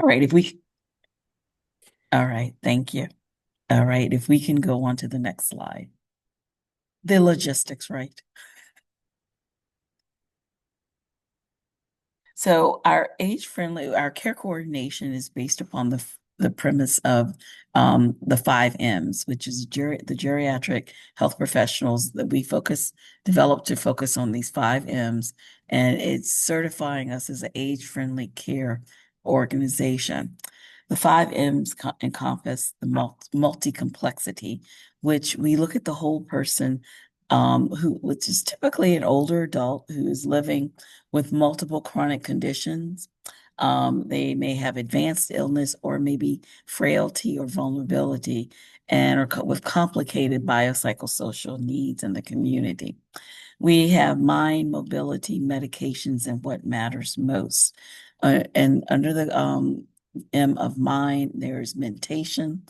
All right, all right, thank you. All right, if we can go on to the next slide. The logistics, right? So our care coordination is based upon the premise of the 5 M's, which is the geriatric health professionals that we developed to focus on these 5 M's, and it's certifying us as an age-friendly care organization. The 5 M's encompass the multi-complexity, which we look at the whole person, which is typically an older adult who is living with multiple chronic conditions. They may have advanced illness or maybe frailty or vulnerability and are with complicated biopsychosocial needs in the community. We have mind, mobility, medications, and what matters most. And under the M of mind, there's mentation,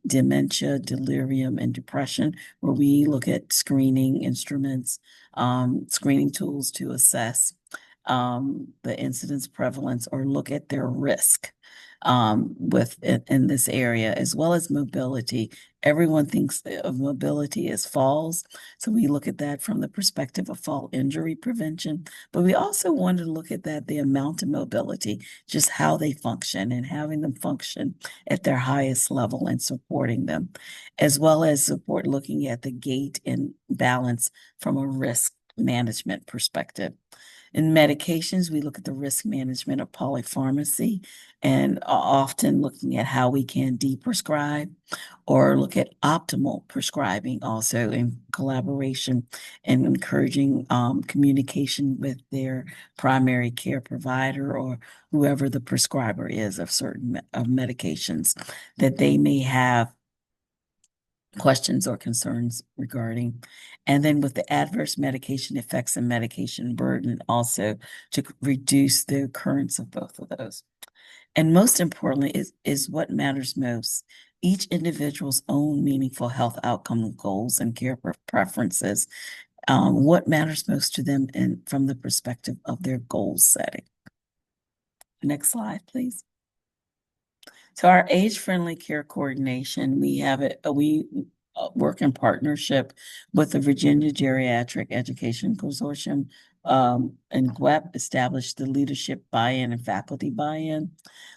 dementia, delirium, and depression, where we look at screening instruments, screening tools to assess the incidence prevalence or look at their risk in this area, as well as mobility. Everyone thinks of mobility as falls, so we look at that from the perspective of fall injury prevention. But we also want to look at the amount of mobility, just how they function and having them function at their highest level and supporting them, as well as support looking at the gait and balance from a risk management perspective. In medications, we look at the risk management of polypharmacy and often looking at how we can deprescribe or look at optimal prescribing also in collaboration and encouraging communication with their primary care provider or whoever the prescriber is of certain of medications that they may have questions or concerns regarding. And then with the adverse medication effects and medication burden, also to reduce the occurrence of both of those. And most importantly is what matters most. Each individual's own meaningful health outcome goals and care preferences. What matters most to them and from the perspective of their goal setting. Next slide, please. So our age-friendly care coordination, we work in partnership with the Virginia Geriatric Education Consortium, and GWEP established the leadership buy-in and faculty buy-in.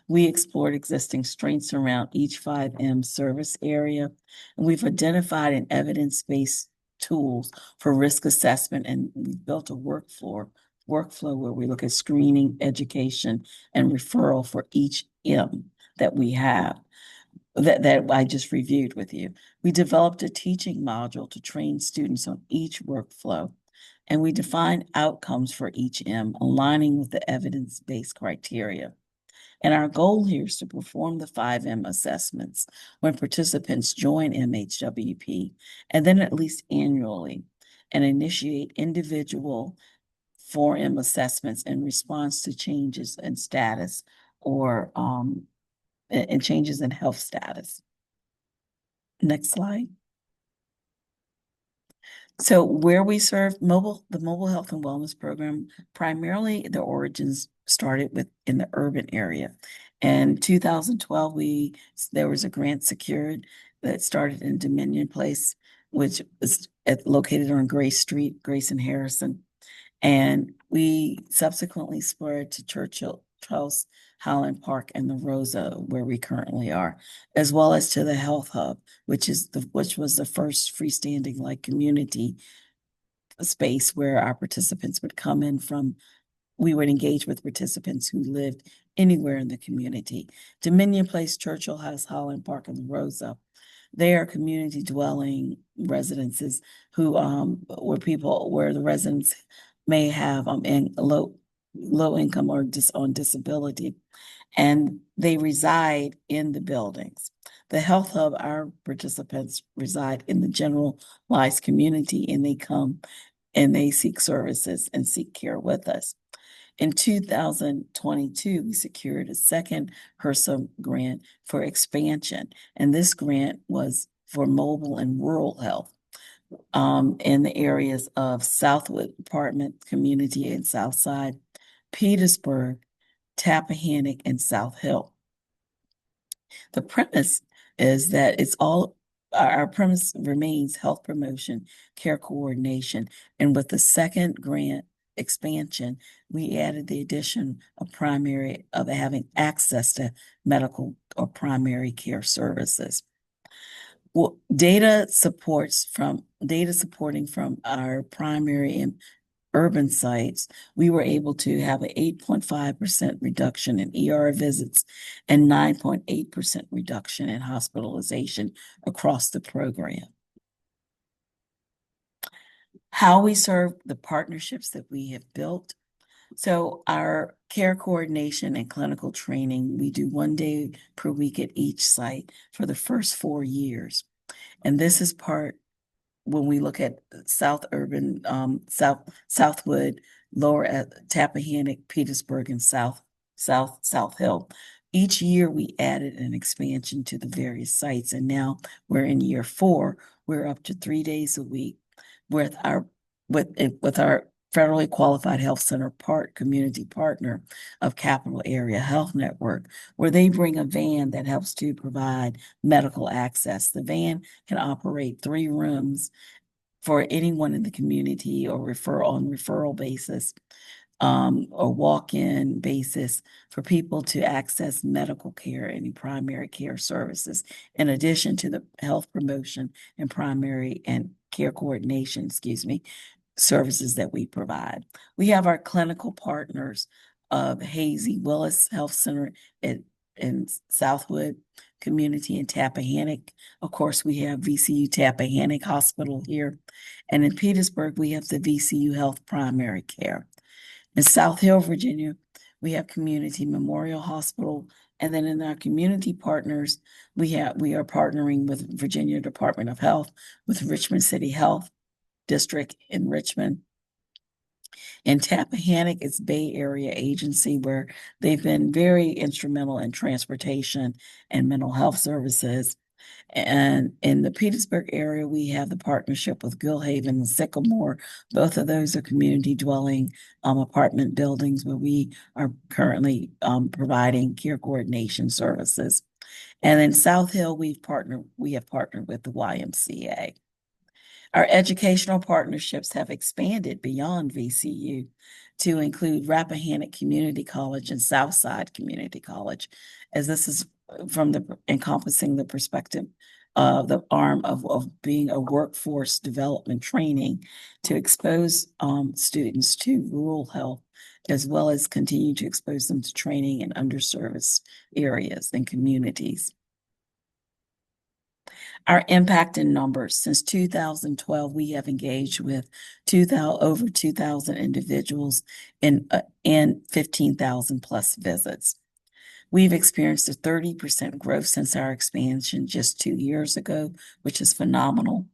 We explored existing strengths around each 5M service area, and we've identified an evidence-based tools for risk assessment, and we've built a workflow where we look at screening, education, and referral for each M that we have that I just reviewed with you. We developed a teaching module to train students on each workflow, and we defined outcomes for each M, aligning with the evidence-based criteria. And our goal here is to perform the 5M assessments when participants join MHWP, and then at least annually, and initiate individual 4M assessments in response to changes in status or and changes in health status. Next slide. So where we serve the mobile health and wellness program, primarily the origins started in the urban area. In 2012, there was a grant secured that started in Dominion Place, which is located on Grace and Harrison. And we subsequently spread to Churchill, Charles, Highland Park, and the Rosa, where we currently are, as well as to the Health Hub, which was the first freestanding like community space where our participants would come in from. We would engage with participants who lived anywhere in the community. Dominion Place, Churchill House, Highland Park, and the Rosa. They are community dwelling residences where the residents may have in low income or on disability, and they reside in the buildings. The Health Hub, our participants reside in the generalized community, and they come and they seek services and seek care with us. In 2022, we secured a second HRSA grant for expansion, and this grant was for mobile and rural health in the areas of Southwood Apartment Community in Southside, Petersburg, Tappahannock, and South Hill. The premise is that our premise remains health promotion, care coordination, and with the second grant expansion, we added the addition of having access to medical or primary care services. Well, data supporting from our primary and urban sites, we were able to have an 8.5% reduction in ER visits and 9.8% reduction in hospitalization across the program. How we serve the partnerships that we have built. So our care coordination and clinical training, we do 1 day per week at each site for the first 4 years. And this is part when we look at Southwood, Lower Tappahannock, Petersburg, and South Hill. Each year we added an expansion to the various sites, and now we're in year 4. We're up to 3 days a week with our federally qualified health center community partner of Capital Area Health Network, where they bring a van that helps to provide medical access. The van can operate 3 rooms for anyone in the community or referral basis, or walk-in basis for people to access medical care and primary care services, in addition to the health promotion and primary and care coordination, services that we provide. We have our clinical partners of Hazy Willis Health Center in Southwood Community in Tappahannock. Of course, we have VCU Tappahannock Hospital here. And in Petersburg, we have the VCU Health Primary Care. In South Hill, Virginia, we have Community Memorial Hospital. And then in our community partners, we are partnering with Virginia Department of Health, with Richmond City Health District in Richmond. In Tappahannock, it's Bay Area Agency, where they've been very instrumental in transportation and mental health services. And in the Petersburg area, we have the partnership with Gilhaven and Sycamore. Both of those are community dwelling apartment buildings where we are currently providing care coordination services. And in South Hill, we have partnered with the YMCA. Our educational partnerships have expanded beyond VCU to include Rappahannock Community College and Southside Community College, as this is encompassing the perspective of the arm of being a workforce development training to expose students to rural health, as well as continue to expose them to training in underserved areas and communities. Our impact in numbers: since 2012, we have engaged with over 2,000 individuals and 15,000 plus visits. We've experienced a 30% growth since our expansion just 2 years ago, which is phenomenal.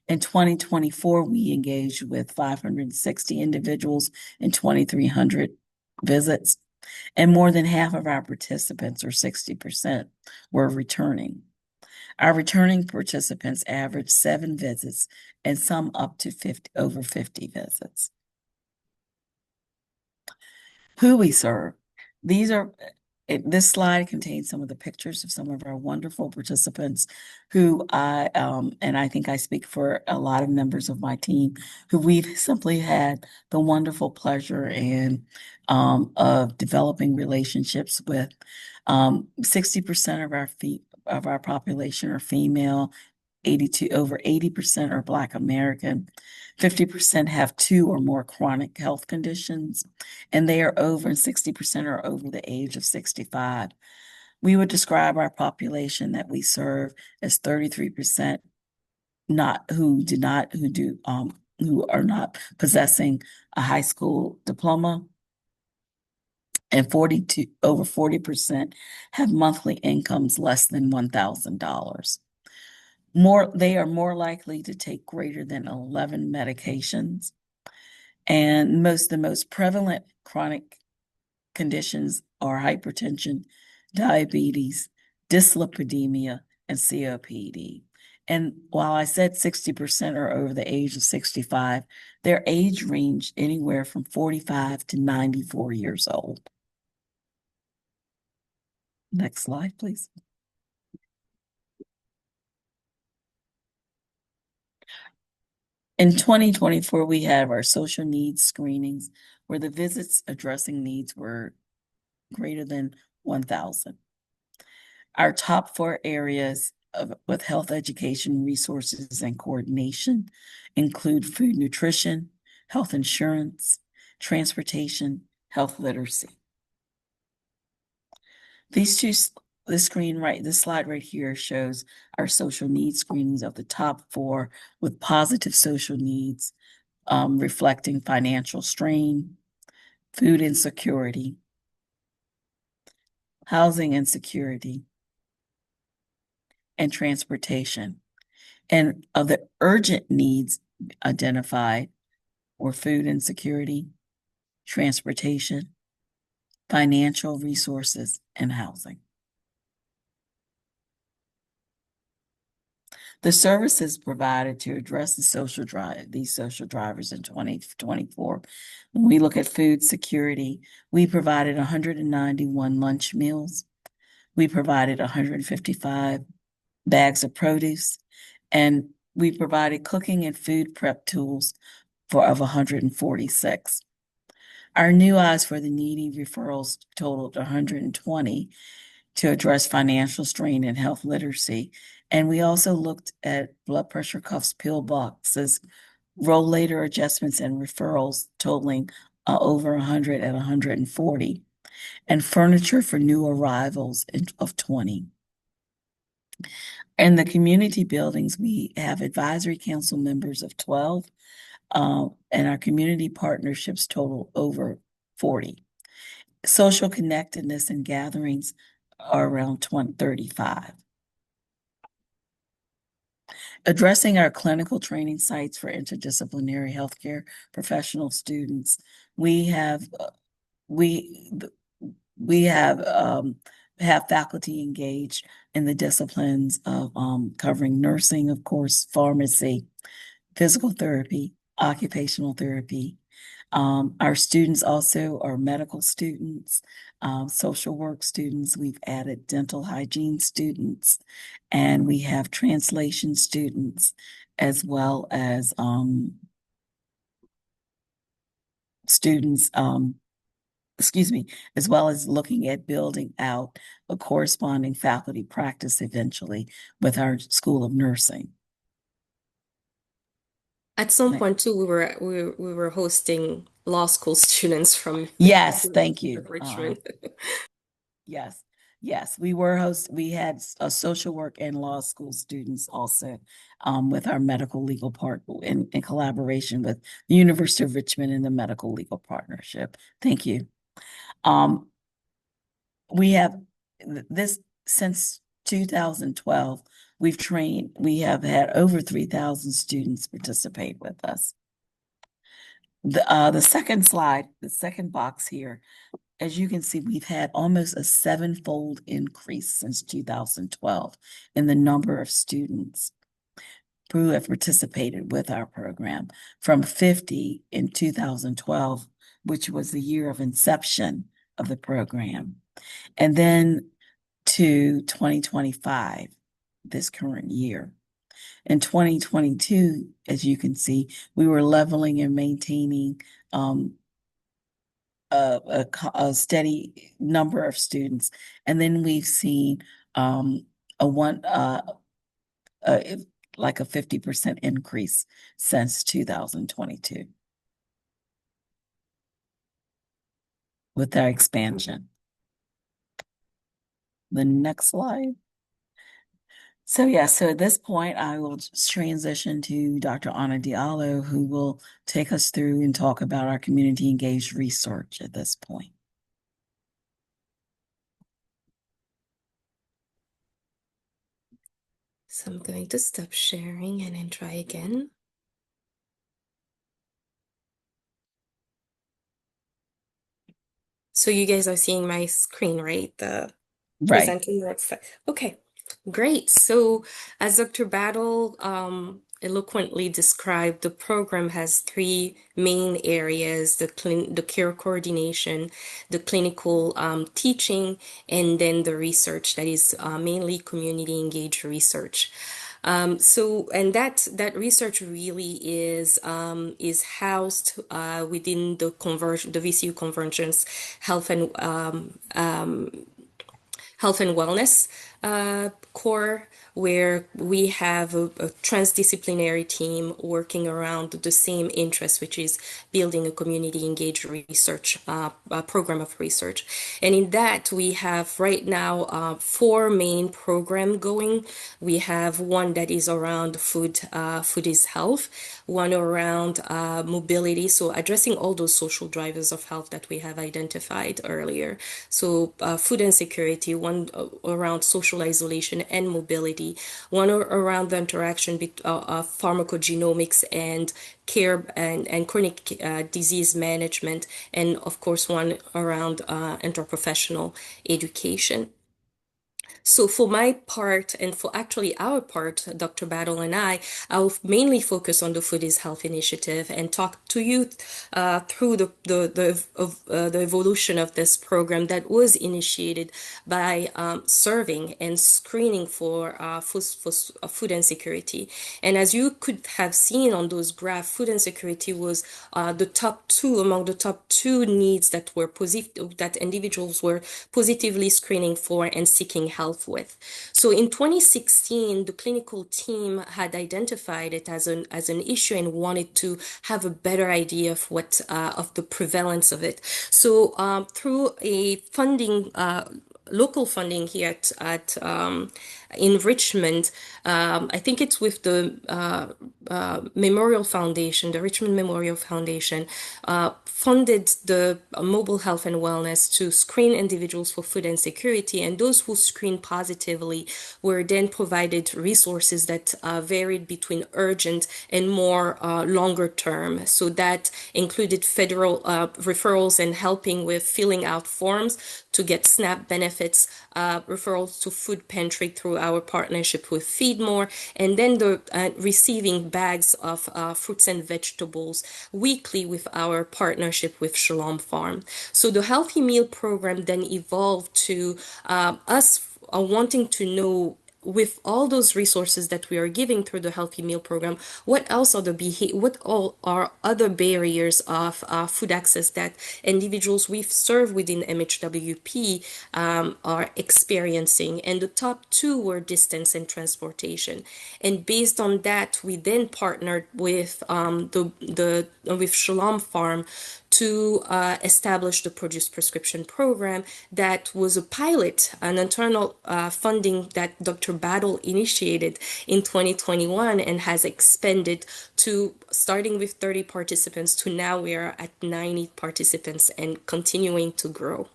In 2024, we engaged with 560 individuals and 2,300 visits, and more than half of our participants, or 60%, were returning. Our returning participants averaged 7 visits and some up to over 50 visits. Who we serve. This slide contains some of the pictures of some of our wonderful participants who and I think I speak for a lot of members of my team, who we've simply had the wonderful pleasure of developing relationships with. 60% of our population are female, over 80% are Black American, 50% have 2 or more chronic health conditions, and 60% are over the age of 65. We would describe our population that we serve as 33% who are not possessing a high school diploma, and over 40% have monthly incomes less than $1,000. They are more likely to take greater than 11 medications, and the most prevalent chronic conditions are hypertension, diabetes, dyslipidemia, and COPD. And while I said 60% are over the age of 65, their age range anywhere from 45 to 94 years old. Next slide, please. In 2024, we have our social needs screenings where the visits addressing needs were greater than 1,000. Our top four areas with health education resources and coordination include food nutrition, health insurance, transportation, health literacy. These two, this slide right here shows our social needs screenings of the top four with positive social needs, reflecting financial strain, food insecurity, housing insecurity, and transportation. And of the urgent needs identified were food insecurity, transportation, financial resources, and housing. The services provided to address these social drivers in 2024. When we look at food security, we provided 191 lunch meals. We provided 155 bags of produce, and we provided cooking and food prep tools of 146. Our new eyes for the needy referrals totaled 120 to address financial strain and health literacy. And we also looked at blood pressure cuffs, pill boxes, roll later adjustments and referrals totaling over 100 at 140, and furniture for new arrivals of 20. In the community buildings, we have advisory council members of 12, and our community partnerships total over 40. Social connectedness and gatherings are around 35. Addressing our clinical training sites for interdisciplinary healthcare professional students, we have faculty engaged in the disciplines of covering nursing, of course, pharmacy, physical therapy, occupational therapy. Our students also are medical students, social work students. We've added dental hygiene students, and we have translation students, as well as students, as well as looking at building out a corresponding faculty practice eventually with our School of Nursing. At some point too, we were hosting law school students from Yes, thank you. Richmond. Yes, yes, we had a social work and law school students also with our medical legal part in collaboration with the University of Richmond and the Medical Legal Partnership. Thank you. We have this since 2012. We have had over 3,000 students participate with us. The second slide, the second box here, as you can see, we've had almost a 7-fold increase since 2012 in the number of students who have participated with our program, from 50 in 2012, which was the year of inception of the program, and then to 2025, this current year. In 2022, as you can see, we were leveling and maintaining a steady number of students. And then we've seen like a 50% increase since 2022 with our expansion. The next slide. So at this point, I will transition to Dr. Ana Diallo, who will take us through and talk about our community engaged research at this point. So I'm going to stop sharing and then try again. So you guys are seeing my screen, right? The Right. presenting website. Okay, great. So as Dr. Battle eloquently described, the program has three main areas: the care coordination, the clinical teaching, and then the research that is mainly community engaged research. And that research really is housed within the VCU Convergence Health and Health and Wellness core, where we have a transdisciplinary team working around the same interest, which is building a community engaged research program of research. And in that, we have right now four main programs going. We have one that is around food is health, one around mobility, so addressing all those social drivers of health that we have identified earlier. So food insecurity, one around social isolation and mobility, one around the interaction of pharmacogenomics and care and chronic disease management, and of course one around interprofessional education. So for my part, and for actually our part, Dr. Battle and I'll mainly focus on the Food is Health initiative and talk to you through the evolution of this program that was initiated by serving and screening for food insecurity. And as you could have seen on those graphs, food insecurity was among the top two needs that were positive, that individuals were positively screening for and seeking help with. So in 2016, the clinical team had identified it as an issue and wanted to have a better idea of of the prevalence of it. So through a funding local funding here in Richmond. I think it's with the Memorial Foundation, the Richmond Memorial Foundation, funded the mobile health and wellness to screen individuals for food insecurity. And those who screened positively were then provided resources that varied between urgent and more longer term. So that included federal referrals and helping with filling out forms to get SNAP benefits, referrals to food pantry through our partnership with Feed More, and then the receiving bags of fruits and vegetables weekly with our partnership with Shalom Farm. So the Healthy Meal program then evolved to us wanting to know, with all those resources that we are giving through the Healthy Meal program, what else are what all are other barriers of food access that individuals we serve within MHWP are experiencing? And the top two were distance and transportation. And based on that, we then partnered with with Shalom Farm to establish the Produce Prescription Program. That was a pilot, an internal funding that Dr. Battle initiated in 2021 and has expanded to starting with 30 participants to now we are at 90 participants and continuing to grow.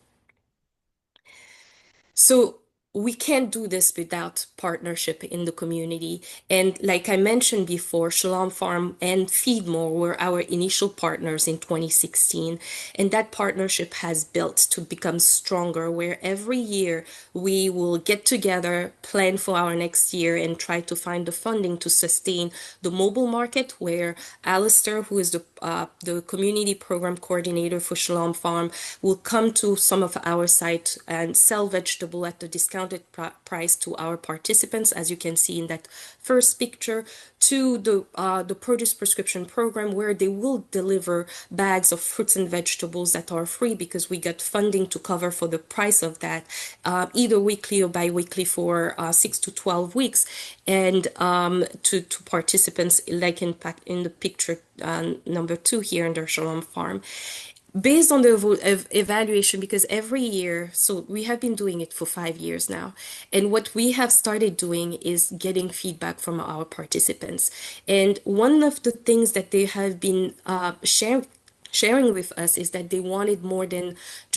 So we can't do this without partnership in the community. And like I mentioned before, Shalom Farm and Feedmore were our initial partners in 2016. And that partnership has built to become stronger, where every year we will get together, plan for our next year, and try to find the funding to sustain the mobile market, where Alistair, who is the community program coordinator for Shalom Farm, will come to some of our sites and sell vegetable at the discounted price to our participants, as you can see in that first picture, to the Produce Prescription Program, where they will deliver bags of fruits and vegetables that are free because we got funding to cover for the price of that, either weekly or bi-weekly for 6 to 12 weeks, and to participants, like in the picture number 2 here under Shalom Farm. Based on the evaluation, because every year, so we have been doing it for 5 years now, and what we have started doing is getting feedback from our participants. And one of the things that they have been sharing with us is that they wanted more than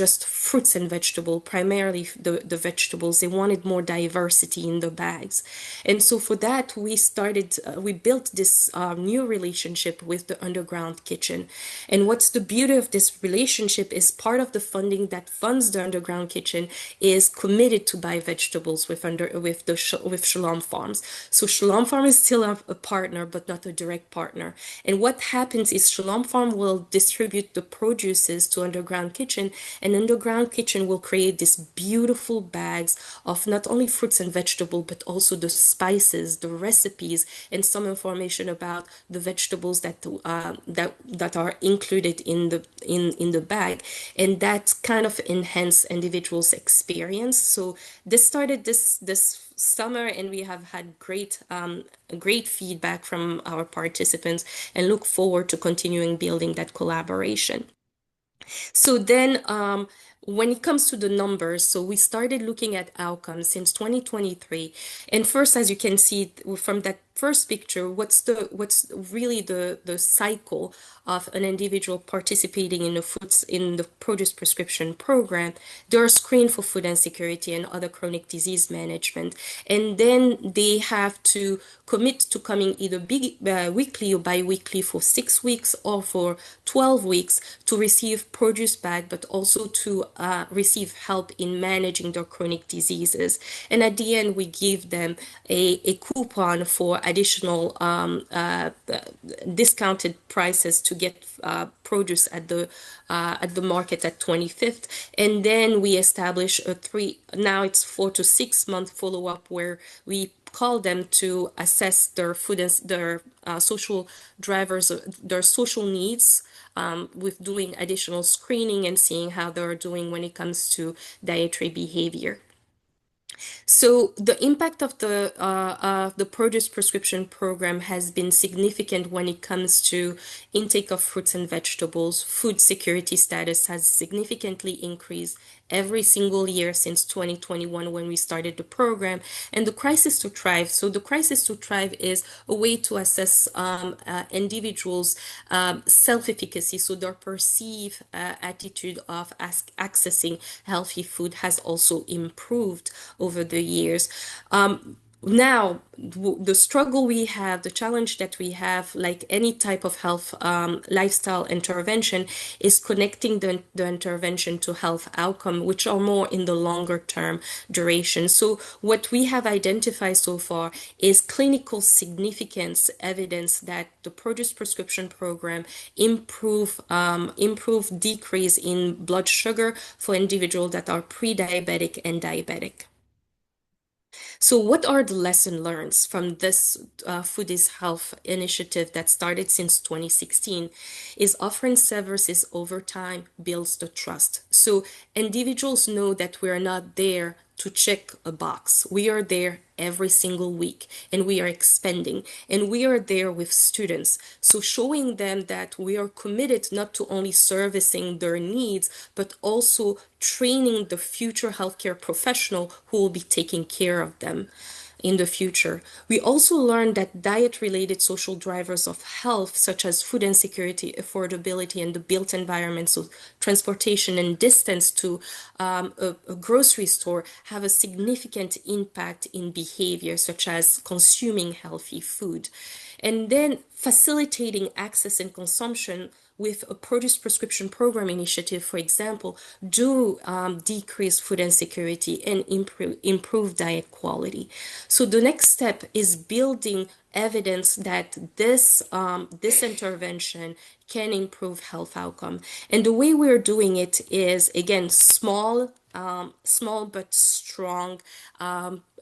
just fruits and vegetables, primarily the vegetables. They wanted more diversity in the bags. And so for that, we built this new relationship with the underground kitchen. And what's the beauty of this relationship is part of the funding that funds the underground kitchen is committed to buy vegetables with Shalom Farms. So Shalom Farm is still a partner, but not a direct partner. And what happens is Shalom Farm will distribute the produces to Underground Kitchen, and Underground Kitchen will create these beautiful bags of not only fruits and vegetables, but also the spices, the recipes, and some information about the vegetables that are included in the bag, and that kind of enhance individuals' experience. So this started this summer, and we have had great feedback from our participants, and look forward to continuing building that collaboration. So then, when it comes to the numbers, so we started looking at outcomes since 2023. And first, as you can see from that first picture, what's really the cycle of an individual participating in the produce prescription program. They are screened for food insecurity and other chronic disease management, and then they have to commit to coming either weekly or bi-weekly for 6 weeks or for 12 weeks to receive produce bag, but also to receive help in managing their chronic diseases. And at the end, we give them a coupon for additional discounted prices to get produce at the market at 25th. And then we establish now it's 4 to 6 month follow-up where we call them to assess their food and their social drivers, their social needs, with doing additional screening and seeing how they're doing when it comes to dietary behavior. So the impact of the produce prescription program has been significant when it comes to intake of fruits and vegetables. Food security status has significantly increased every single year since 2021 when we started the program. And the Crisis to Thrive. So the Crisis to Thrive is a way to assess individuals' self-efficacy. So their perceived attitude of accessing healthy food has also improved over the years. Now, the struggle we have, the challenge that we have, like any type of health lifestyle intervention, is connecting the intervention to health outcome, which are more in the longer term duration. So what we have identified so far is clinical significance evidence that the produce prescription program improve decrease in blood sugar for individuals that are pre-diabetic and diabetic. So, what are the lessons learned from this Food is Health initiative that started since 2016? Is offering services over time builds the trust. So, individuals know that we are not there to check a box. We are there every single week, and we are expanding, and we are there with students. So showing them that we are committed not to only servicing their needs, but also training the future healthcare professional who will be taking care of them in the future. We also learned that diet-related social drivers of health, such as food insecurity, affordability, and the built environment, so transportation and distance to a grocery store, have a significant impact in behavior, such as consuming healthy food. And then facilitating access and consumption with a produce prescription program initiative, for example, do decrease food insecurity and improve diet quality. So the next step is building evidence that this intervention can improve health outcome. And the way we're doing it is, again, small but strong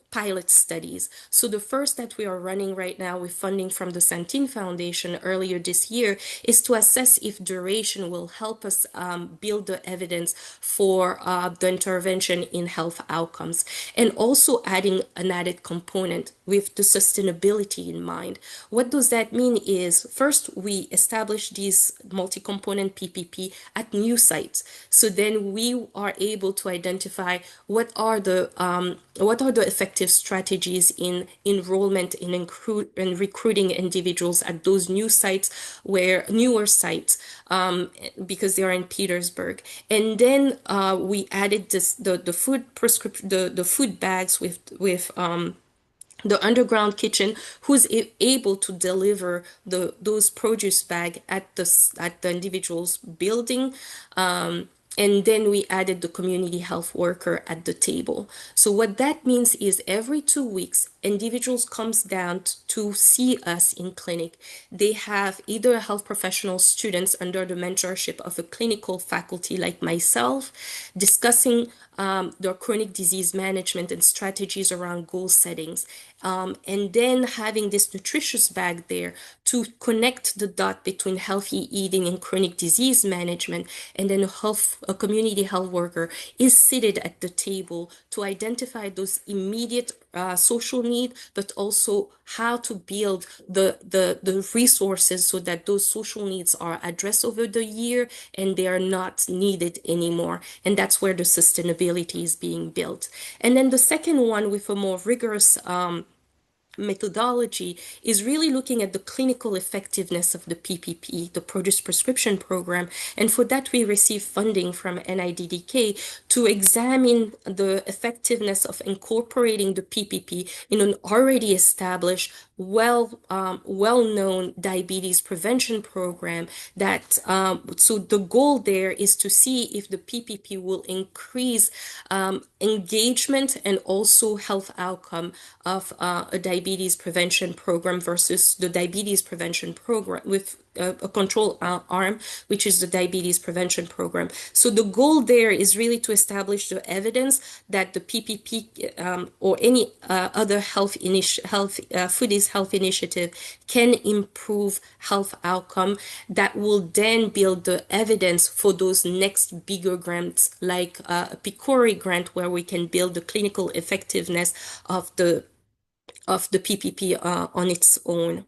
pilot studies. So the first that we are running right now with funding from the Santin Foundation earlier this year is to assess if duration will help us build the evidence for the intervention in health outcomes, and also adding an added component with the sustainability in mind. What does that mean is, first, we establish these multi-component PPP at new sites. So then we are able to identify what are the effective innovative strategies in enrollment in recruiting individuals at those newer sites, because they are in Petersburg. And then we added the food prescription, the food bags with the underground kitchen, who's able to deliver those produce bag at the individual's building. And then we added the community health worker at the table. So what that means is every 2 weeks, individuals comes down to see us in clinic. They have either health professional students under the mentorship of a clinical faculty like myself, discussing their chronic disease management and strategies around goal settings. And then having this nutritious bag there to connect the dot between healthy eating and chronic disease management. And then a community health worker is seated at the table to identify those immediate social need, but also how to build the resources so that those social needs are addressed over the year and they are not needed anymore. And that's where the sustainability is being built. And then the second one, with a more rigorous methodology, is really looking at the clinical effectiveness of the PPP, the Produce Prescription Program. And for that, we receive funding from NIDDK to examine the effectiveness of incorporating the PPP in an already established, well-known diabetes prevention program. So the goal there is to see if the PPP will increase engagement and also health outcome of a diabetes prevention program versus the diabetes prevention program with a control arm, which is the diabetes prevention program. So the goal there is really to establish the evidence that the PPP or any other foodies health initiative can improve health outcome, that will then build the evidence for those next bigger grants, like a PCORI grant, where we can build the clinical effectiveness of the PPP on its own.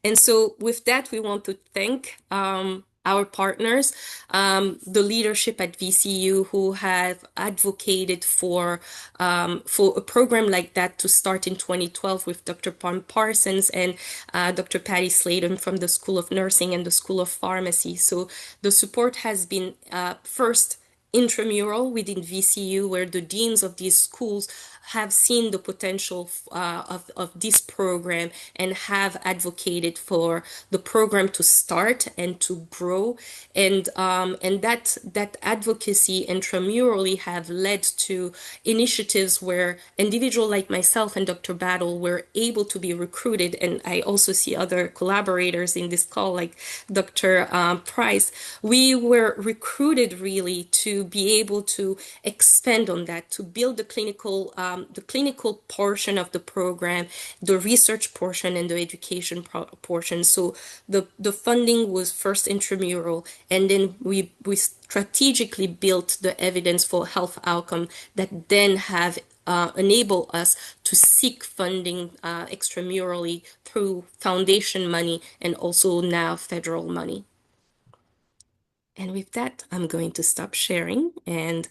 And so with that, we want to thank our partners, the leadership at VCU, who have advocated for a program like that to start in 2012 with Dr. Pam Parsons and Dr. Patty Sladen from the School of Nursing and the School of Pharmacy. So the support has been first intramural within VCU, where the deans of these schools have seen the potential of this program and have advocated for the program to start and to grow. And that advocacy intramurally have led to initiatives where individuals like myself and Dr. Battle were able to be recruited. And I also see other collaborators in this call, like Dr. Price. We were recruited really to be able to expand on that, to build the clinical portion of the program, the research portion, and the education portion. So the funding was first intramural, and then we strategically built the evidence for health outcome that then have enable us to seek funding extramurally through foundation money and also now federal money. And with that, I'm going to stop sharing, and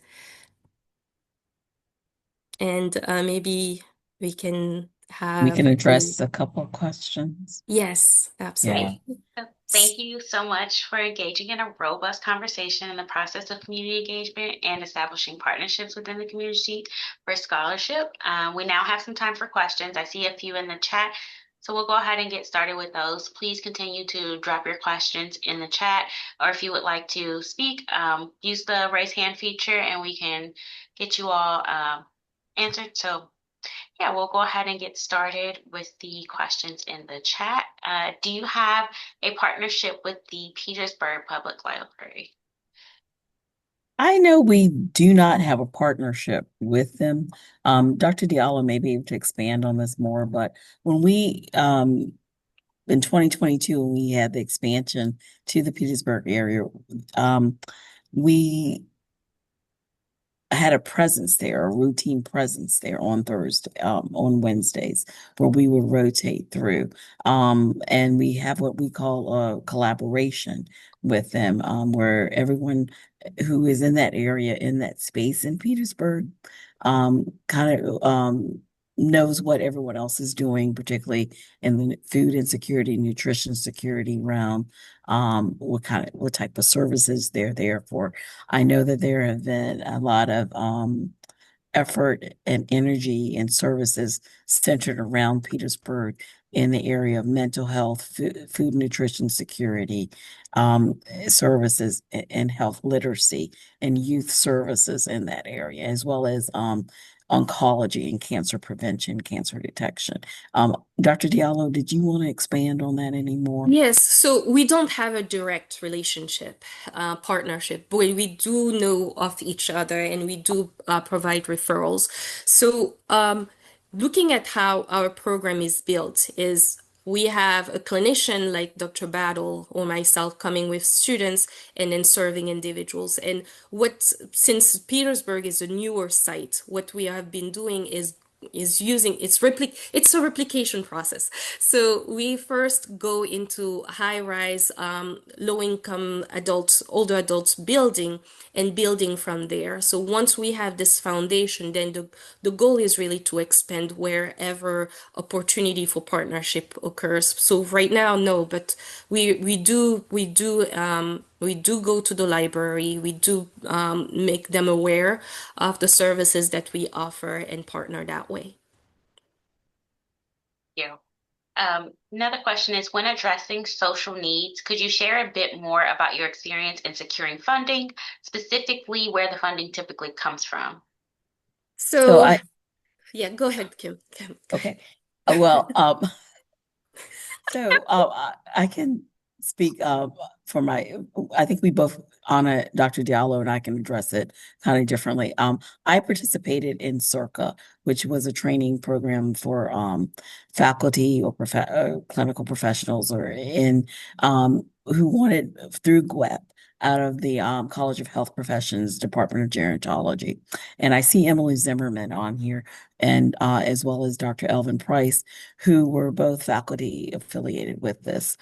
maybe we can We can have address a couple of questions. yes, absolutely. Yeah. So thank you so much for engaging in a robust conversation in the process of community engagement and establishing partnerships within the community for scholarship. We now have some time for questions. I see a few in the chat, so we'll go ahead and get started with those. Please continue to drop your questions in the chat, or if you would like to speak, use the raise hand feature and we can get you all answered. So yeah, we'll go ahead and get started with the questions in the chat. Do you have a partnership with the Petersburg Public Library? I know we do not have a partnership with them. Dr. Diallo may be able to expand on this more, but when we in 2022, when we had the expansion to the Petersburg area, we had a presence there, a routine presence there on on Wednesdays, where we would rotate through. And we have what we call a collaboration with them, where everyone who is in that area, in that space in Petersburg, kind of knows what everyone else is doing, particularly in the food insecurity, nutrition security realm, what type of services they're there for. I know that there have been a lot of effort and energy and services centered around Petersburg in the area of mental health, food nutrition security, services and health literacy and youth services in that area, as well as oncology and cancer prevention, cancer detection. Dr. Diallo, did you want to expand on that anymore? Yes, so we don't have a direct relationship, partnership, but we do know of each other and we do provide referrals. So, looking at how our program is built is we have a clinician like Dr. Battle or myself coming with students and then serving individuals. And since Petersburg is a newer site, what we have been doing is using it's a replication process. So we first go into high rise, low income adults, older adults building and building from there. So once we have this foundation, then the goal is really to expand wherever opportunity for partnership occurs. So right now, no, but we do go to the library. We do make them aware of the services that we offer and partner that way. You. Another question is, when addressing social needs, could you share a bit more about your experience in securing funding, specifically where the funding typically comes from? So So I, yeah, go ahead, Kim. Go ahead. okay. Well, so I can speak for I think we both, Anna, Dr. Diallo, and I can address it kind of differently. I participated in CIRCA, which was a training program for faculty or clinical professionals or who wanted through GWEP out of the College of Health Professions, Department of Gerontology. And I see Emily Zimmerman on here, and as well as Dr. Elvin Price, who were both faculty affiliated with this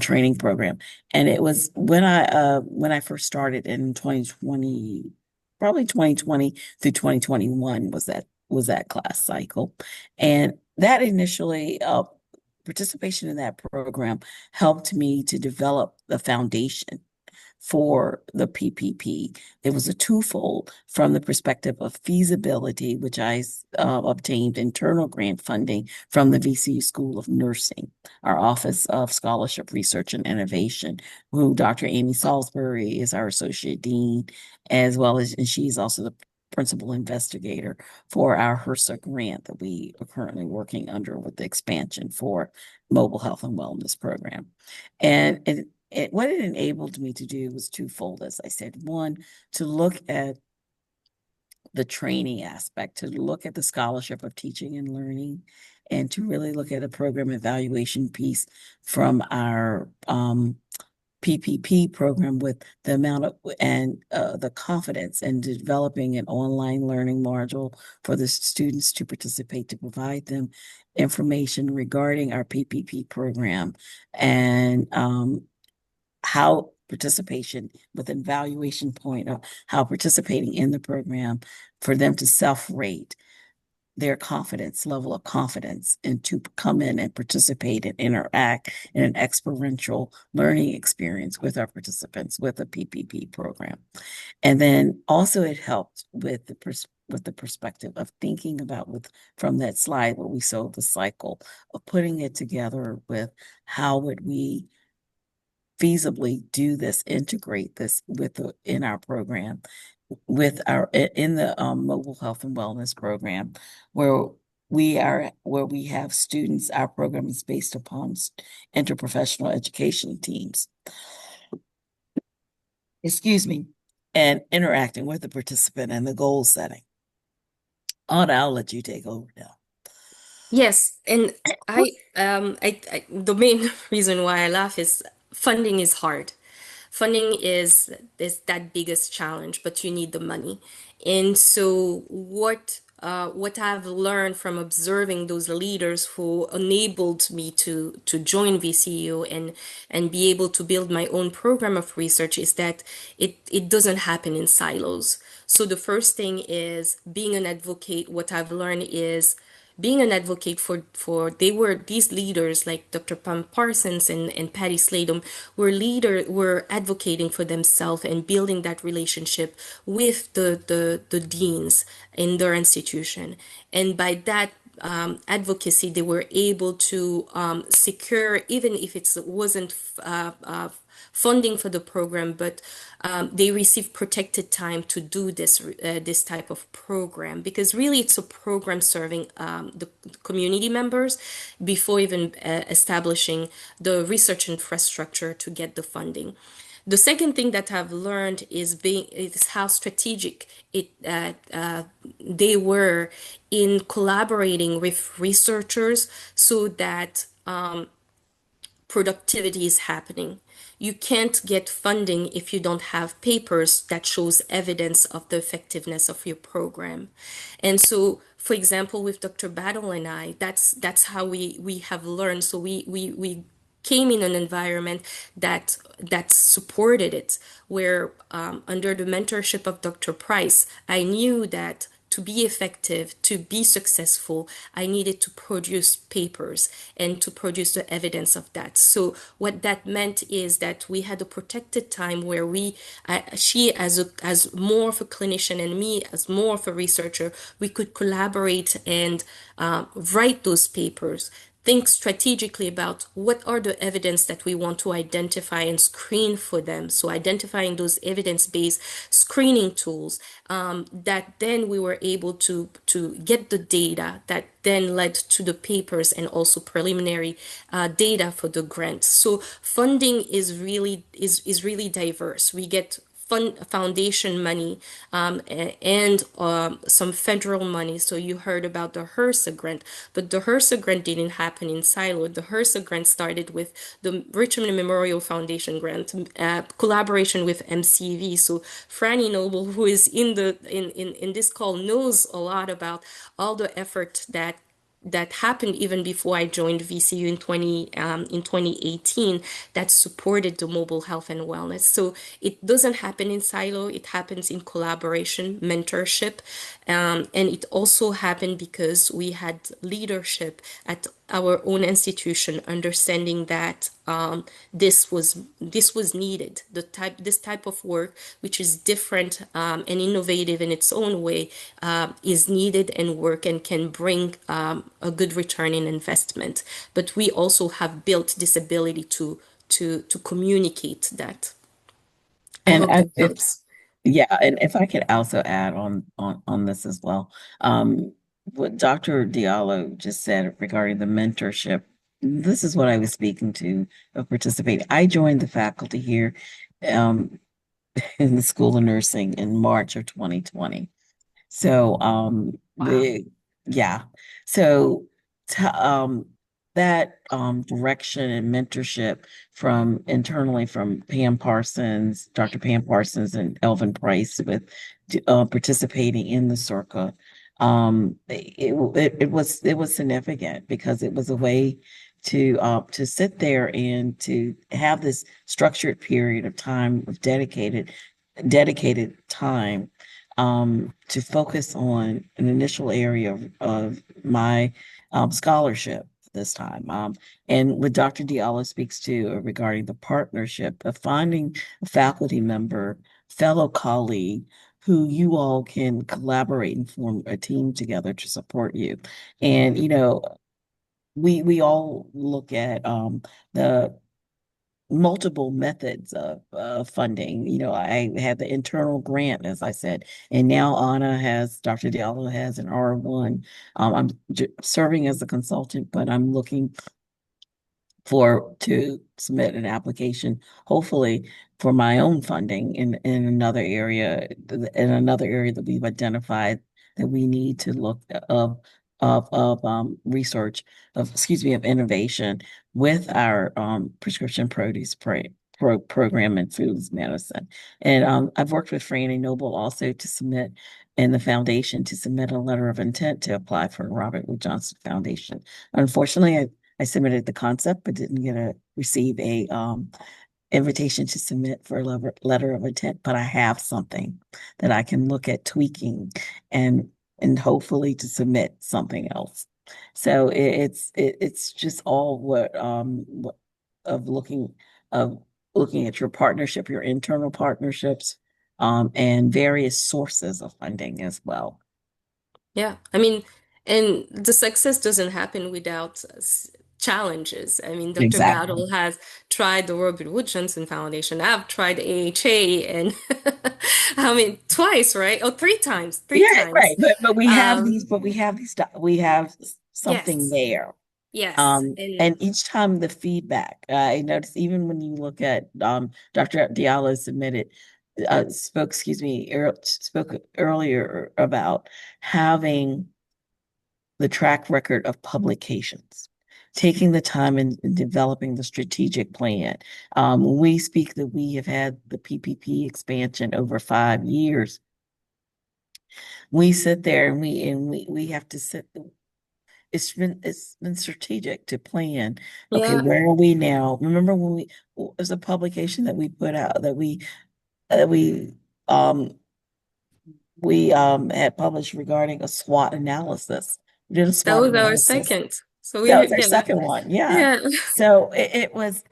training program. And it was when I first started in 2020, probably 2020 through 2021 was that class cycle. And that initially participation in that program helped me to develop the foundation for the PPP. It was a twofold from the perspective of feasibility, which I obtained internal grant funding from the VCU School of Nursing, our Office of Scholarship, Research, and Innovation, who Dr. Amy Salisbury is our Associate Dean, as well as, and she's also the principal investigator for our HRSA grant that we are currently working under with the expansion for mobile health and wellness program. And what it enabled me to do was twofold, as I said. One, to look at the training aspect, to look at the scholarship of teaching and learning, and to really look at a program evaluation piece from our PPP program with the amount of and the confidence in developing an online learning module for the students to participate, to provide them information regarding our PPP program and how participation with an evaluation point of how participating in the program for them to self-rate their confidence, level of confidence, and to come in and participate and interact in an experiential learning experience with our participants with a PPP program. And then also it helped with the perspective of thinking about from that slide where we saw the cycle of putting it together with how would we feasibly do this, integrate this in our program, in the mobile health and wellness program, where we have students. Our program is based upon interprofessional education teams. Excuse me, and interacting with the participant and the goal setting. Anna, I'll let you take over now. Yes, and the main reason why I laugh is funding is hard. Funding is that biggest challenge, but you need the money. And so what I've learned from observing those leaders who enabled me to join VCU and be able to build my own program of research is that it doesn't happen in silos. So the first thing is being an advocate. What I've learned is being an advocate for they were these leaders like Dr. Pam Parsons and Patty Sladom were advocating for themselves and building that relationship with the deans in their institution. And by that advocacy, they were able to secure, even if it wasn't funding for the program, but they receive protected time to do this type of program, because really it's a program serving the community members before even establishing the research infrastructure to get the funding. The second thing that I've learned is how strategic they were in collaborating with researchers so that productivity is happening. You can't get funding if you don't have papers that shows evidence of the effectiveness of your program. And so, for example, with Dr. Battle and I, that's how we have learned. So we came in an environment that supported it, where under the mentorship of Dr. Price, I knew that to be effective, to be successful, I needed to produce papers and to produce the evidence of that. So what that meant is that we had a protected time where she as more of a clinician and me as more of a researcher, we could collaborate and write those papers. Think strategically about what are the evidence that we want to identify and screen for them. So identifying those evidence-based screening tools that then we were able to get the data that then led to the papers and also preliminary data for the grant. So funding is really diverse. We get foundation money and some federal money. So you heard about the HRSA grant, but the HRSA grant didn't happen in silo. The HRSA grant started with the Richmond Memorial Foundation grant, collaboration with MCV. So Franny Noble, who is in this call, knows a lot about all the effort that happened even before I joined VCU in 2018 that supported the mobile health and wellness. So it doesn't happen in silo, it happens in collaboration, mentorship, and it also happened because we had leadership at our own institution understanding that this was needed. This type of work, which is different and innovative in its own way, is needed and work and can bring a good return in investment. But we also have built this ability to communicate that. I And hope that if helps. yeah, and if I could also add on this as well, what Dr. Diallo just said regarding the mentorship, this is what I was speaking to of participating. I joined the faculty here um, in the School of Nursing in March of 2020. So Wow. yeah. So t that direction and mentorship from internally from Pam Parsons, Dr. Pam Parsons and Elvin Price with participating in the circa. It was significant because it was a way to sit there and to have this structured period of time of dedicated time to focus on an initial area of my scholarship this time. And what Dr. Diallo speaks to regarding the partnership of finding a faculty member, fellow colleague, who you all can collaborate and form a team together to support you. And, we all look at the multiple methods of funding. I had the internal grant, as I said, and now Dr. Diallo has an R1. I'm serving as a consultant, but I'm looking to submit an application, hopefully for my own funding in another area that we've identified that we need to look of research of innovation with our prescription produce program in foods medicine. And I've worked with Franny Noble also to submit and the foundation to submit a letter of intent to apply for Robert Wood Johnson Foundation. Unfortunately, I submitted the concept, but didn't receive a invitation to submit for a letter of intent, but I have something that I can look at tweaking and hopefully to submit something else. So it's just all of looking of looking at your partnership, your internal partnerships, and various sources of funding as well. Yeah, I mean, and the success doesn't happen without challenges. I mean, Dr. Exactly. Battle has tried the Robert Wood Johnson Foundation. I've tried AHA, and I mean, twice, right? Oh, three times, three Yeah, times. right. But we have Um, these, we have something yes, there. yes, and And each time the feedback, I noticed even when you look at Dr. Diallo spoke earlier about having the track record of publications, taking the time and developing the strategic plan. When we speak that we have had the PPP expansion over 5 years, we sit there and we have to sit. It's been strategic to plan. Okay, yeah, where are we now? Remember when there's a publication that we put out that um we had published regarding a SWOT analysis. We did a that SWOT was our analysis. second. So That we, was our yeah, second one. Yeah. yeah, So it was,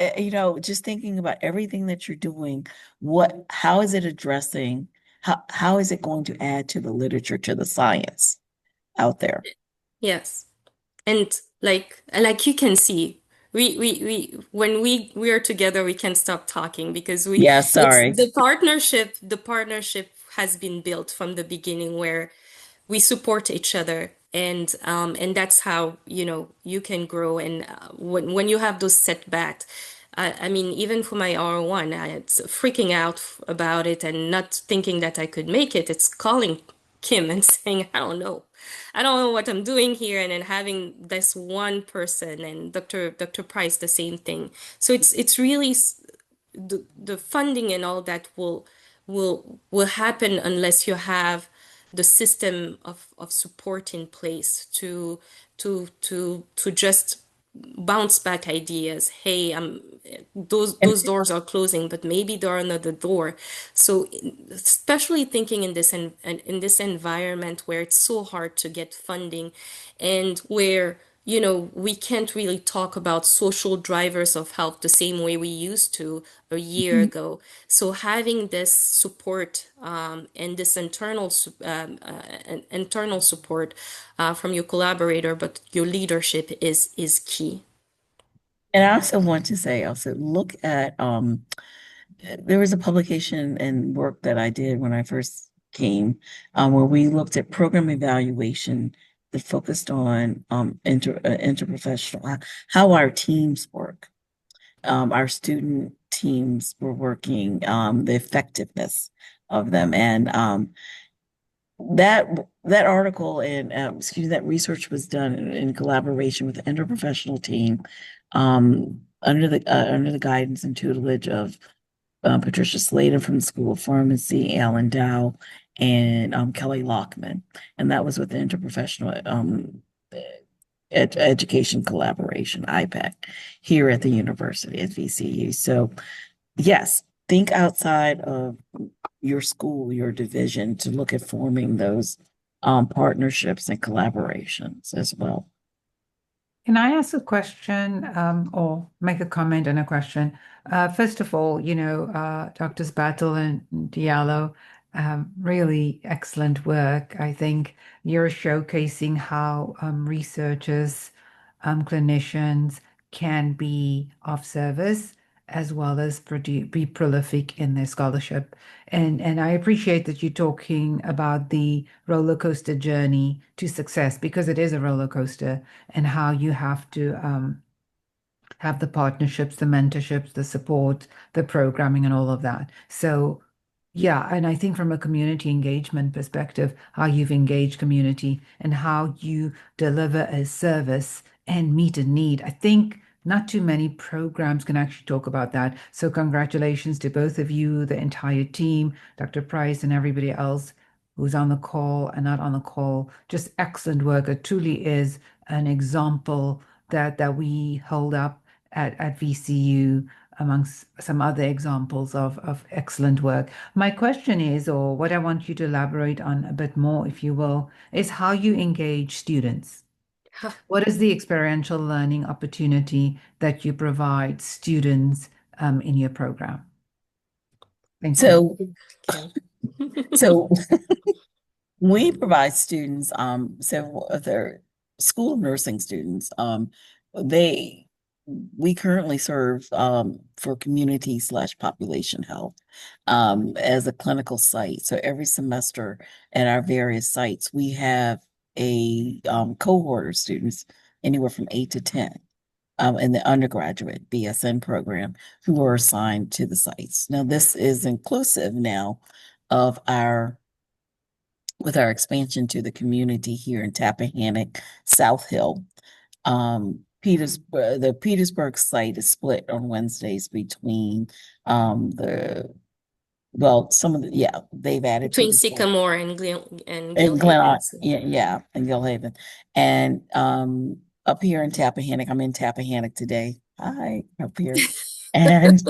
just thinking about everything that you're doing, how is it addressing, how is it going to add to the literature, to the science out there? yes. And like you can see, we when we are together, we can't stop talking because we Yeah, it's sorry. the partnership has been built from the beginning where we support each other, and that's how you can grow. And when you have those setbacks, I mean, even for my R1, it's freaking out about it and not thinking that I could make it. It's calling Kim and saying, I don't know what I'm doing here, and then having this one person, and Dr. Price the same thing. So it's really the funding and all that will happen unless you have the system of support in place to just bounce back ideas. Hey, And those doors are closing, but maybe there are another door. So, especially thinking in this environment where it's so hard to get funding, and where we can't really talk about social drivers of health the same way we used to a year ago. So having this support, and this internal support from your collaborator, but your leadership is key. I also want to say, also look at there was a publication and work that I did when I first came, where we looked at program evaluation that focused on interprofessional, how our teams work. Our student teams were working, the effectiveness of them. And that article and that research was done in collaboration with the interprofessional team, under the guidance and tutelage of Patricia Sladen from the School of Pharmacy, Alan Dow, and Kelly Lockman. And that was with the interprofessional education collaboration, IPEC, here at the university at VCU. So yes, think outside of your school, your division, to look at forming those partnerships and collaborations as well. Can I ask a question, or make a comment and a question? First of all, Doctors Battle and Diallo, really excellent work. I think you're showcasing how researchers, clinicians can be of service as well as be prolific in their scholarship. And I appreciate that you're talking about the roller coaster journey to success, because it is a roller coaster, and how you have to have the partnerships, the mentorships, the support, the programming, and all of that. So, yeah, and I think from a community engagement perspective, how you've engaged community and how you deliver a service and meet a need. I think not too many programs can actually talk about that. So congratulations to both of you, the entire team, Dr. Price and everybody else who's on the call and not on the call. Just excellent work. It truly is an example that we hold up at VCU amongst some other examples of excellent work. My question is, or what I want you to elaborate on a bit more, if you will, is how you engage students. What is the experiential learning opportunity that you provide students in your program? Thank you. Okay. So we provide students, several of their School of Nursing students, we currently serve for community/population health as a clinical site. So every semester at our various sites, we have a cohort of students, anywhere from 8 to 10, in the undergraduate BSN program, who are assigned to the sites. Now, this is inclusive now of with our expansion to the community here in Tappahannock, South Hill. The Petersburg site is split on Wednesdays between they've added Between Petersburg Sycamore and and Gilhaven. and Gilhaven. And up here in Tappahannock, I'm in Tappahannock today. Hi, up here. And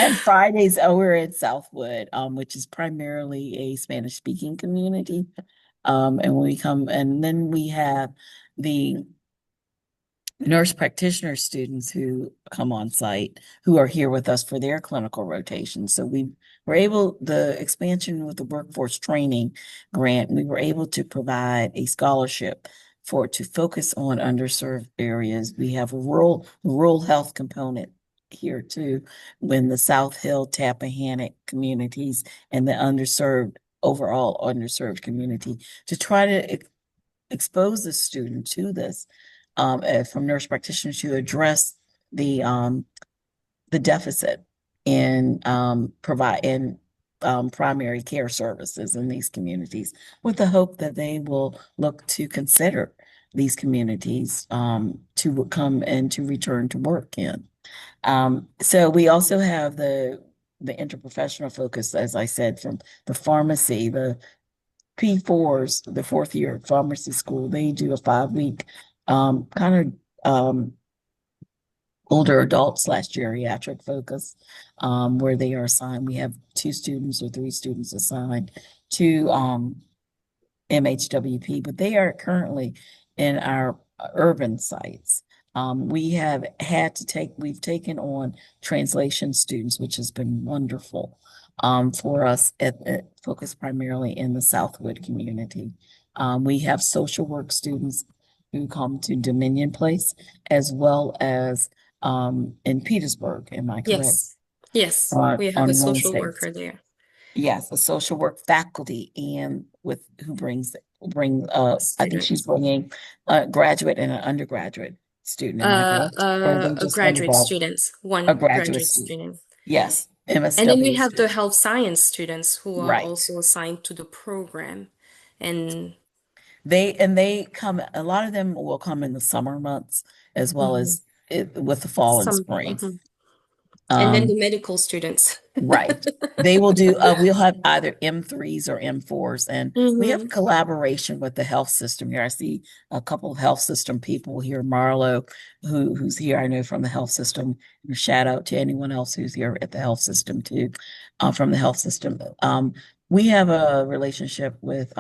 and Fridays, we're at Southwood, which is primarily a Spanish speaking community. And when we come, and then we have the nurse practitioner students who come on site, who are here with us for their clinical rotation. So the expansion with the workforce training grant, we were able to provide a scholarship to focus on underserved areas. We have a rural health component here too, when the South Hill, Tappahannock communities and the overall underserved community, to try to expose the student to this, from nurse practitioners, to address the deficit in primary care services in these communities, with the hope that they will look to consider these communities to come and to return to work in. So we also have the interprofessional focus, as I said, from the pharmacy, the P4s, the fourth year pharmacy school. They do a 5-week older adult/geriatric focus, where they are assigned. We have 2 students or 3 students assigned to MHWP, but they are currently in our urban sites. We've taken on translation students, which has been wonderful for us focused primarily in the Southwood community. We have social work students who come to Dominion Place, as well as in Petersburg. Am I correct? Yes, we have On a social Wednesdays. worker there. Yes, a social work faculty, and who I think she's bringing a graduate and an undergraduate student. Am I correct? Or are they A just graduate undergrad? students, A one graduate graduate student. student. Yes, And then we MSW have the student. health science students who are Right. also assigned to the program. And They come, a lot of them will come in the summer months, as well as with the fall and spring. And then the medical students. Right. They will do, we'll have either M3s or M4s, and we have collaboration with the health system here. I see a couple of health system people here, Marlo, who's here, I know, from the health system. And a shout out to anyone else who's here at the health system too, from the health system. We have a relationship with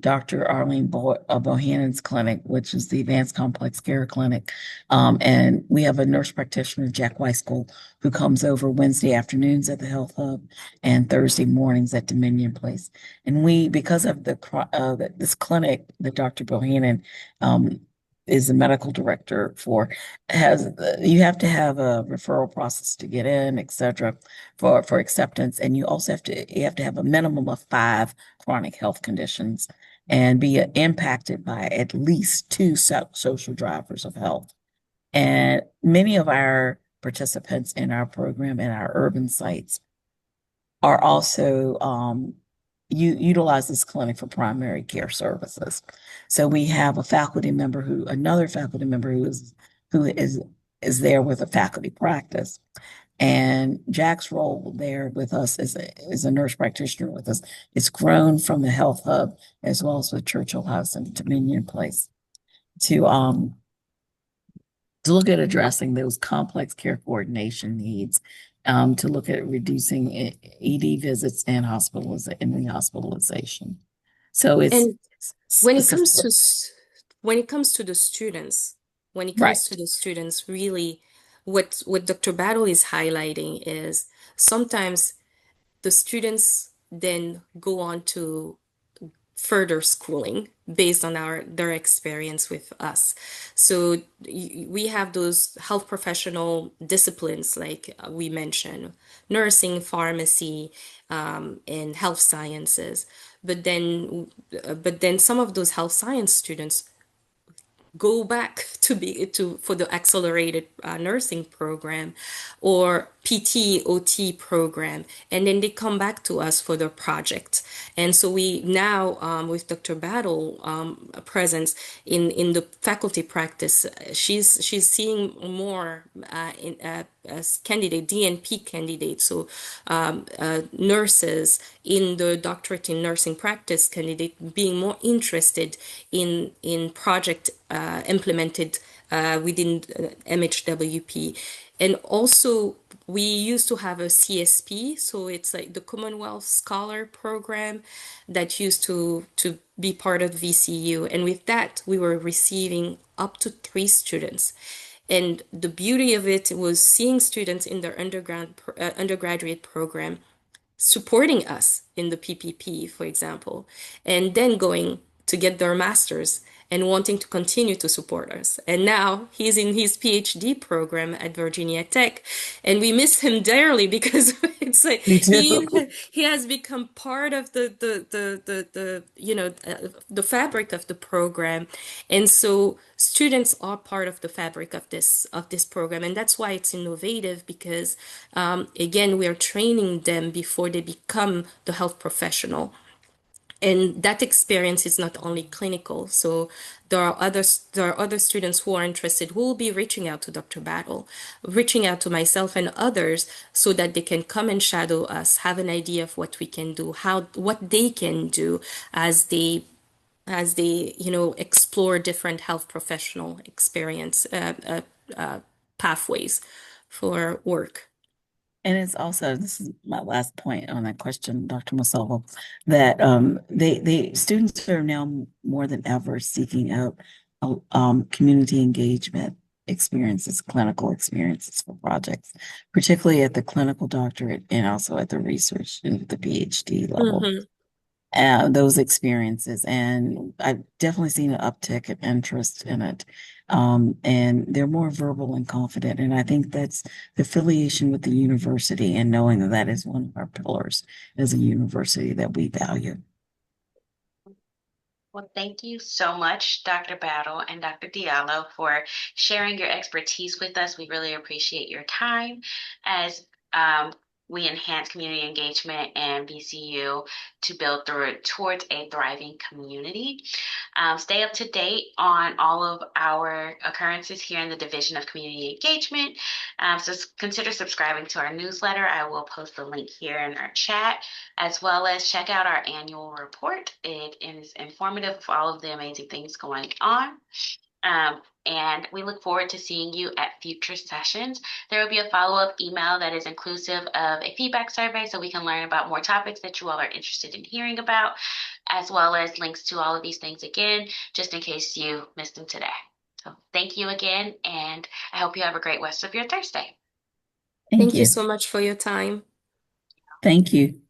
Dr. Arlene Bohannon's clinic, which is the Advanced Complex Care Clinic. And we have a nurse practitioner, Jack Weiskell, who comes over Wednesday afternoons at the Health Hub and Thursday mornings at Dominion Place. And because of this clinic that Dr. Bohannon is the medical director for, you have to have a referral process to get in, et cetera, for acceptance. And you also have to have a minimum of 5 chronic health conditions and be impacted by at least 2 social drivers of health. And many of our participants in our program in our urban sites are also utilize this clinic for primary care services. So we have another faculty member who is there with a faculty practice. And Jack's role there with us as a nurse practitioner with us, it's grown from the health hub as well as with Churchill House and Dominion Place to look at addressing those complex care coordination needs, to look at reducing ED visits and hospitalization. So it's And when it comes specific, to when it comes to the students, right? really what Dr. Battle is highlighting is sometimes the students then go on to further schooling based on their experience with us. So we have those health professional disciplines like we mentioned, nursing, pharmacy, and health sciences. But then some of those health science students go back to for the accelerated nursing program or PT OT program, and then they come back to us for the project. And so we now, with Dr. Battle presence in the faculty practice, she's seeing more as candidate DNP candidates, so nurses in the doctorate in nursing practice candidate being more interested in project implemented within MHWP. And also, we used to have a CSP, so it's like the Commonwealth Scholar Program that used to be part of VCU. And with that, we were receiving up to 3 students. And the beauty of it was seeing students in their undergraduate program supporting us in the PPP, for example, and then going to get their master's and wanting to continue to support us. And now he's in his PhD program at Virginia Tech, and we miss him dearly because it's like Me too. he has become part of the fabric of the program, and so students are part of the fabric of this program, and that's why it's innovative because again, we are training them before they become the health professional. And that experience is not only clinical. So there are other students who are interested who will be reaching out to Dr. Battle, reaching out to myself and others so that they can come and shadow us, have an idea of what we can do, what they can do as they explore different health professional experience pathways for work. And it's also, this is my last point on that question, Dr. Masovo, that they students are now more than ever seeking out community engagement experiences, clinical experiences for projects, particularly at the clinical doctorate and also at the research and the PhD level. Mm-hmm. Those experiences, and I've definitely seen an uptick of interest in it. And they're more verbal and confident. And I think that's the affiliation with the university and knowing that that is one of our pillars as a university that we value. Well, thank you so much, Dr. Battle and Dr. Diallo, for sharing your expertise with us. We really appreciate your time as we enhance community engagement and VCU to build towards a thriving community. Stay up to date on all of our occurrences here in the Division of Community Engagement. So consider subscribing to our newsletter. I will post the link here in our chat, as well as check out our annual report. It is informative of all of the amazing things going on. And we look forward to seeing you at future sessions. There will be a follow-up email that is inclusive of a feedback survey so we can learn about more topics that you all are interested in hearing about, as well as links to all of these things again, just in case you missed them today. So thank you again, and I hope you have a great rest of your Thursday. Thank Thank you you. so much for your time. Thank you.